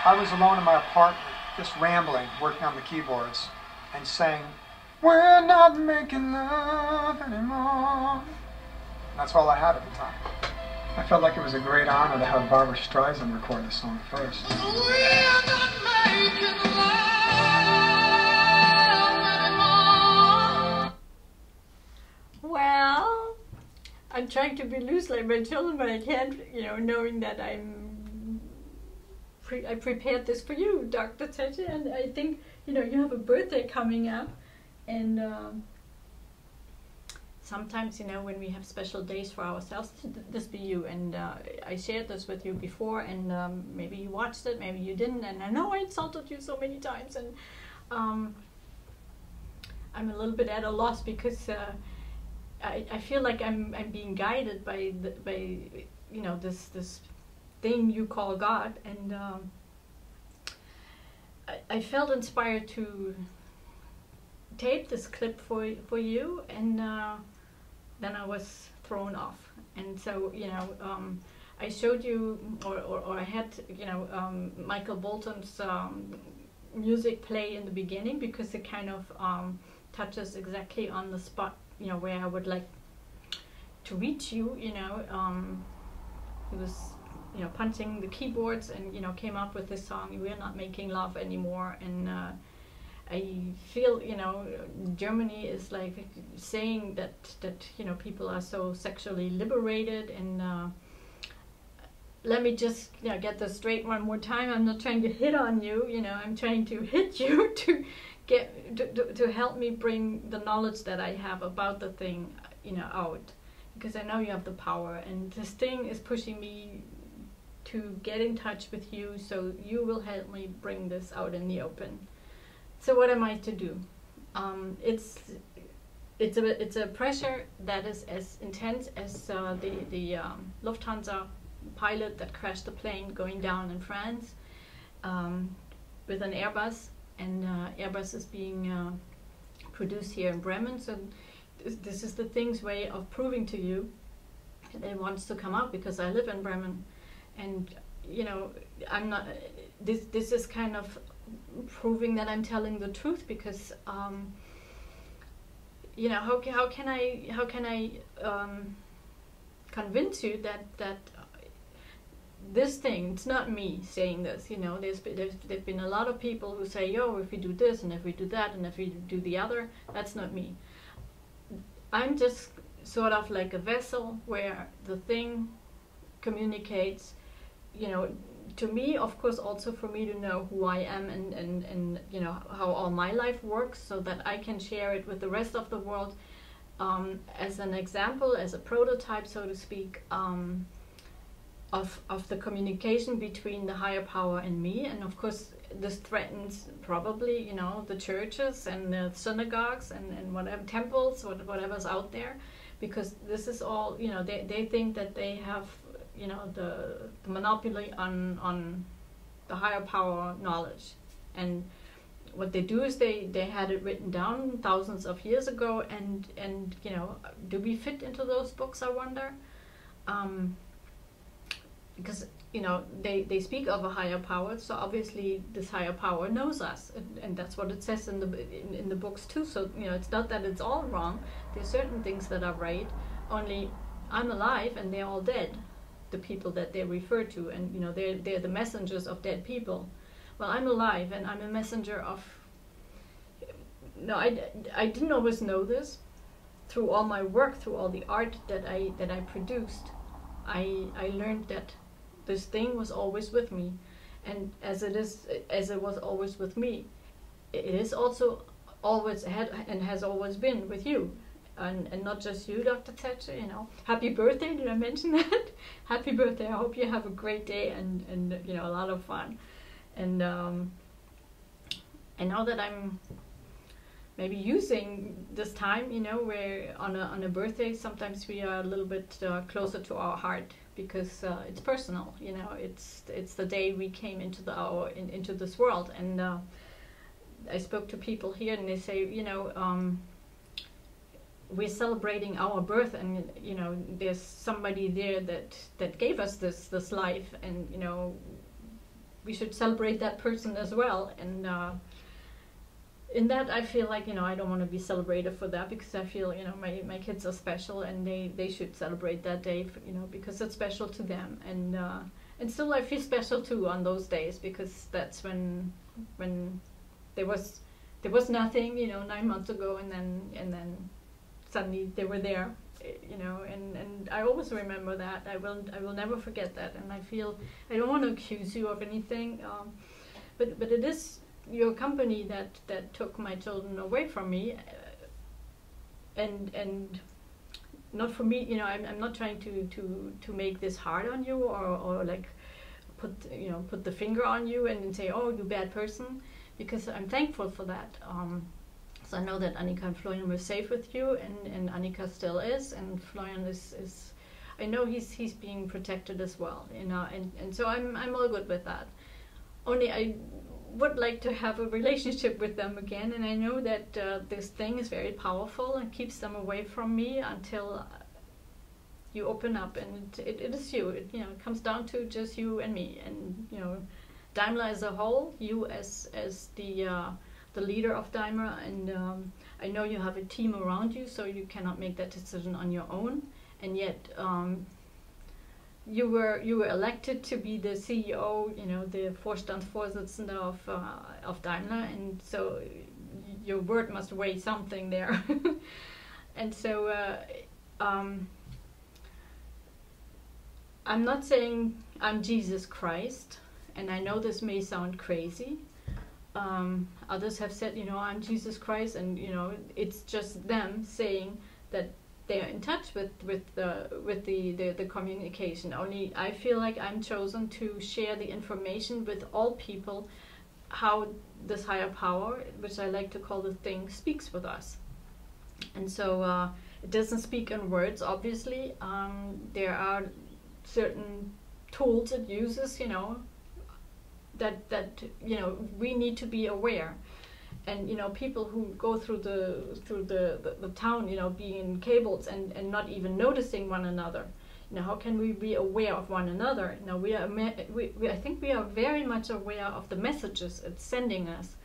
I was alone in my apartment, just rambling, working on the keyboards, and sang, "We're not making love anymore." And that's all I had at the time. I felt like it was a great honor to have Barbara Streisand record the song first. We're not making love anymore. Well, I'm trying to be loose like my children, but I can't, knowing that I prepared this for you, Dr. Zetsche, and I think, you have a birthday coming up, and sometimes, when we have special days for ourselves, this be you, and I shared this with you before, and maybe you watched it, maybe you didn't, and I know I insulted you so many times, and I'm a little bit at a loss because I feel like I'm being guided by this thing you call God, and I felt inspired to tape this clip for you, and then I was thrown off. And so I showed you, or I had Michael Bolton's music play in the beginning, because it kind of touches exactly on the spot where I would like to reach you. He was punching the keyboards and came up with this song, "We're Not Making Love Anymore." And I feel Germany is like saying that people are so sexually liberated, and let me just get this straight one more time. I'm not trying to hit on you, I'm trying to hit you to to help me bring the knowledge that I have about the thing out, because I know you have the power, and this thing is pushing me to get in touch with you, so you will help me bring this out in the open. So what am I to do? It's a pressure that is as intense as the Lufthansa pilot that crashed the plane going down in France with an Airbus, and Airbus is being produced here in Bremen. So this is the thing's way of proving to you that it wants to come out, because I live in Bremen, and I'm not. This is kind of proving that I'm telling the truth, because how can I convince you that this thing, it's not me saying this. There've been a lot of people who say, "Oh, if we do this and if we do that and if we do the other," that's not me. I'm just sort of like a vessel where the thing communicates, to me, of course, also for me to know who I am and how all my life works, so that I can share it with the rest of the world, as an example, as a prototype, so to speak, of the communication between the higher power and me. And of course this threatens probably the churches and the synagogues and whatever temples, whatever's out there, because this is all they think that they have the monopoly on the higher power knowledge. And what they do is they had it written down thousands of years ago, and do we fit into those books, I wonder? Because they speak of a higher power, so obviously this higher power knows us, and that's what it says in the books too. So it's not that it's all wrong. There's certain things that are right, only I'm alive and they're all dead, the people that they refer to, and they're the messengers of dead people. Well, I'm alive and I'm a messenger of. No, I didn't always know this. Through all my work, through all the art that I produced, I learned that this thing was always with me, and as it was always with me, it is also always had and has always been with you, and not just you, Dr. Zetsche. Happy birthday! Did I mention that? Happy birthday! I hope you have a great day and a lot of fun. And I know that I'm maybe using this time, where on a birthday sometimes we are a little bit closer to our heart, because it's personal. It's the day we came into this world. And I spoke to people here, and they say, we're celebrating our birth, and there's somebody there that gave us this life, and we should celebrate that person as well. And in that, I feel like, you know, I don't want to be celebrated for that, because I feel, you know, my kids are special, and they should celebrate that day, you know, because it's special to them. And still I feel special too on those days, because that's when there was nothing, you know, 9 months ago, and then suddenly they were there, you know, and I always remember that. I will never forget that. And I feel, I don't want to accuse you of anything, but it is your company that took my children away from me, and not for me, you know. I'm not trying to make this hard on you, or like put the finger on you and say, oh, you bad person, because I'm thankful for that. So I know that Annika and Florian were safe with you, and Annika still is, and Florian is I know he's being protected as well, you know, and so I'm all good with that. Only I would like to have a relationship with them again, and I know that this thing is very powerful and keeps them away from me until you open up, and it is you. It, you know, it comes down to just you and me, and you know, Daimler as a whole, you as the leader of Daimler, and I know you have a team around you, so you cannot make that decision on your own, and yet you were elected to be the CEO, you know, the Vorstandsvorsitzende of Daimler, and so your word must weigh something there. And so I'm not saying I'm Jesus Christ, and I know this may sound crazy. Others have said, you know, I'm Jesus Christ, and you know, it's just them saying that they are in touch with the communication. Only I feel like I'm chosen to share the information with all people, how this higher power, which I like to call the thing, speaks with us. And so it doesn't speak in words, obviously. There are certain tools it uses, you know, that you know, we need to be aware. And you know, people who go through the town, you know, being cabled and not even noticing one another. You know, how can we be aware of one another? You know, I think we are very much aware of the messages it's sending us,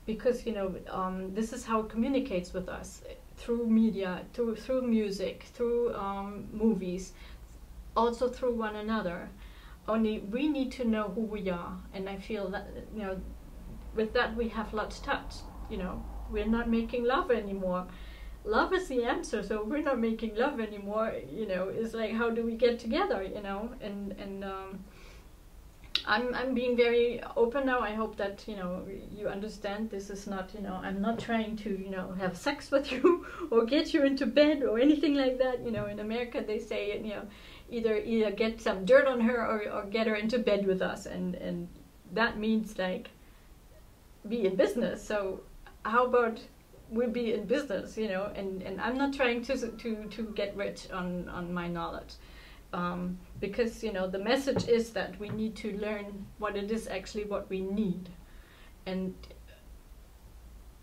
because you know, this is how it communicates with us, through media, through music, through movies, also through one another. Only we need to know who we are, and I feel that, you know, with that we have lost touch. You know, we're not making love anymore. Love is the answer, so we're not making love anymore. You know, it's like, how do we get together? You know, and I'm being very open now. I hope that, you know, you understand. This is not, you know, I'm not trying to, you know, have sex with you or get you into bed or anything like that. You know, in America they say, you know, either get some dirt on her or get her into bed with us, and that means like be in business. So how about we be in business, you know? And I'm not trying to get rich on my knowledge, because you know, the message is that we need to learn what it is actually what we need, and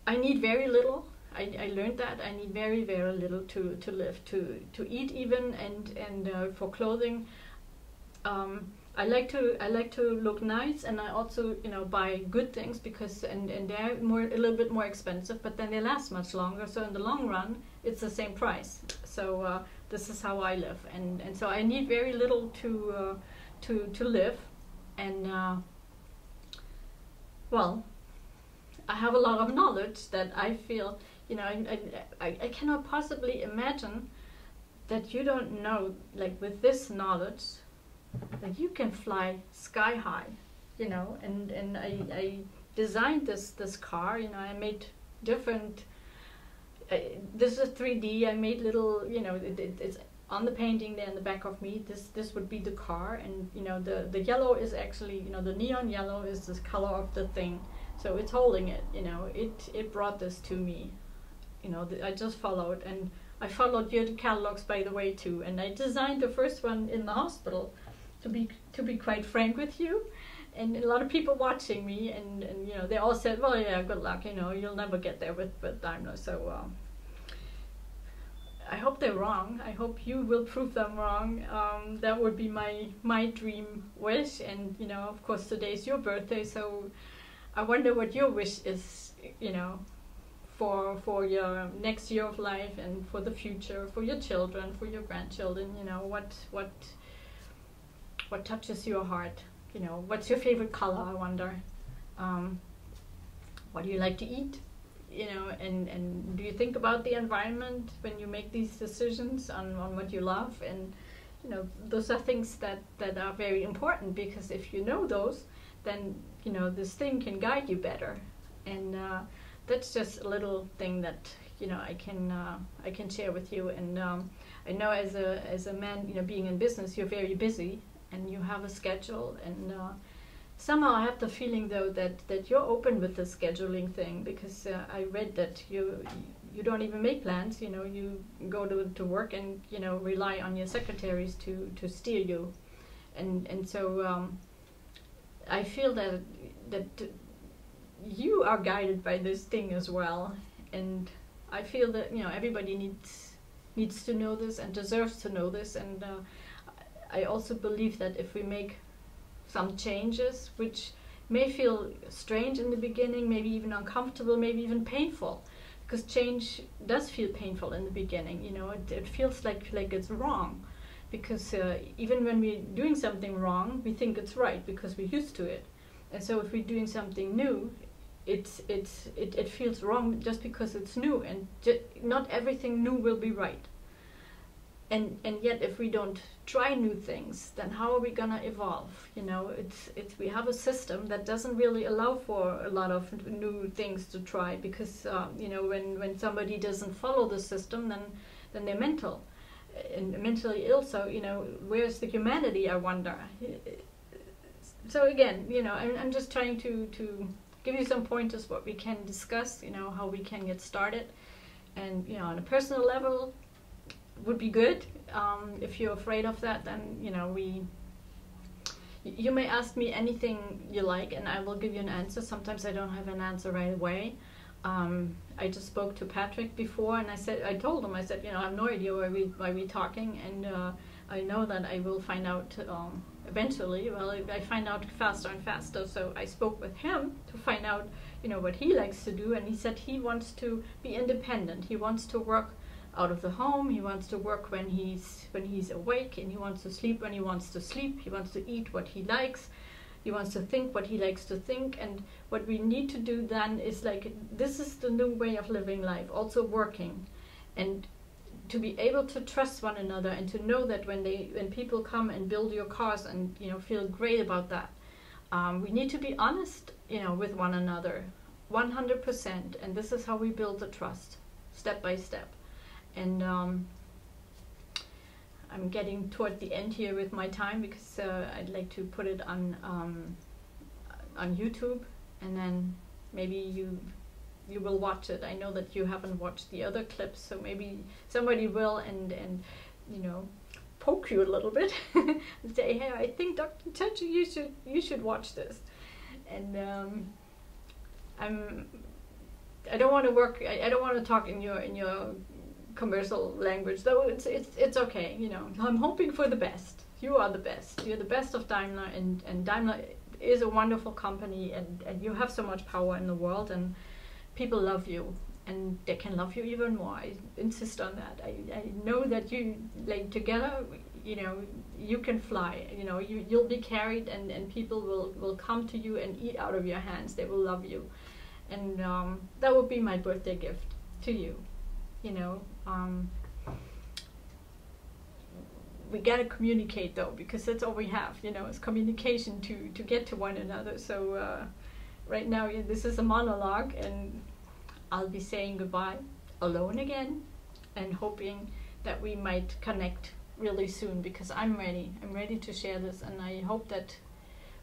I need very little. I learned that I need very, very little to live, to eat even, and for clothing. I like to look nice, and I also, you know, buy good things, because and they're a little bit more expensive, but then they last much longer. So in the long run, it's the same price. So this is how I live, and so I need very little to live, and well, I have a lot of knowledge that I feel, you know, I cannot possibly imagine that you don't know, like with this knowledge, that you can fly sky high, you know. And I designed this car, you know. I made different, this is 3D, I made little, you know, it's on the painting there in the back of me. This would be the car, and you know, the yellow is actually, you know, the neon yellow is the color of the thing, so it's holding it, you know. It brought this to me, you know. I just followed, and I followed your catalogs, by the way, too, and I designed the first one in the hospital, to be quite frank with you, and a lot of people watching me, and you know, they all said, well, yeah, good luck, you know, you'll never get there with Daimler. So I hope they're wrong. I hope you will prove them wrong. That would be my dream wish. And you know, of course, today's your birthday, so I wonder what your wish is. You know, for your next year of life and for the future, for your children, for your grandchildren. You know, what touches your heart. You know, what's your favorite color? I wonder. What do you like to eat? You know, and do you think about the environment when you make these decisions on what you love? And you know, those are things that are very important, because if you know those, then you know this thing can guide you better. And that's just a little thing that, you know, I can share with you. And I know as a man, you know, being in business, you're very busy and you have a schedule. And somehow I have the feeling though that you're open with the scheduling thing, because I read that you don't even make plans. You know, you go to work and, you know, rely on your secretaries to steer you. And so I feel that you are guided by this thing as well. And I feel that, you know, everybody needs to know this and deserves to know this. And I also believe that if we make some changes, which may feel strange in the beginning, maybe even uncomfortable, maybe even painful, because change does feel painful in the beginning. You know, it feels like it's wrong, because even when we're doing something wrong, we think it's right because we're used to it. And so if we're doing something new, it feels wrong just because it's new, and not everything new will be right. And yet, if we don't try new things, then how are we gonna evolve? You know, we have a system that doesn't really allow for a lot of new things to try, because you know, when somebody doesn't follow the system, then they're mentally ill. So you know, where's the humanity, I wonder? So again, you know, I'm just trying to give you some pointers what we can discuss. You know, how we can get started, and you know, on a personal level, would be good. If you're afraid of that, then you know, you may ask me anything you like and I will give you an answer. Sometimes I don't have an answer right away. I just spoke to Patrick before, and I told him, you know, I have no idea why we're talking, and I know that I will find out eventually. Well, I find out faster and faster. So I spoke with him to find out, you know, what he likes to do, and he said he wants to be independent. He wants to work out of the home. He wants to work when he's awake, and he wants to sleep when he wants to sleep. He wants to eat what he likes. He wants to think what he likes to think. And what we need to do then is, like, this is the new way of living life, also working, and to be able to trust one another, and to know that when people come and build your cars and, you know, feel great about that, we need to be honest, you know, with one another, 100%. And this is how we build the trust, step by step. And I'm getting toward the end here with my time, because I'd like to put it on YouTube, and then maybe you will watch it. I know that you haven't watched the other clips, so maybe somebody will, and you know, poke you a little bit and say, hey, I think Dr. Zetsche, you should watch this. And I don't want to work. I don't want to talk in your commercial language, though. It's okay. You know, I'm hoping for the best. You are the best. You're the best of Daimler, and Daimler is a wonderful company, and you have so much power in the world, and people love you, and they can love you even more. I insist on that. I know that you, like, together, you know, you can fly. You know, you'll be carried, and people will come to you and eat out of your hands. They will love you, and that would be my birthday gift to you. You know, we gotta communicate, though, because that's all we have. You know, it's communication to get to one another. So right now, this is a monologue, and I'll be saying goodbye alone again, and hoping that we might connect really soon, because I'm ready to share this, and I hope that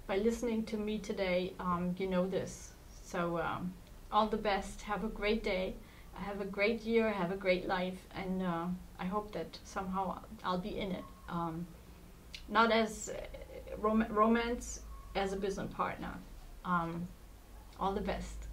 by listening to me today, you know this. So all the best. Have a great day. Have a great year. Have a great life, and I hope that somehow I'll be in it. Not as romance, as a business partner. All the best.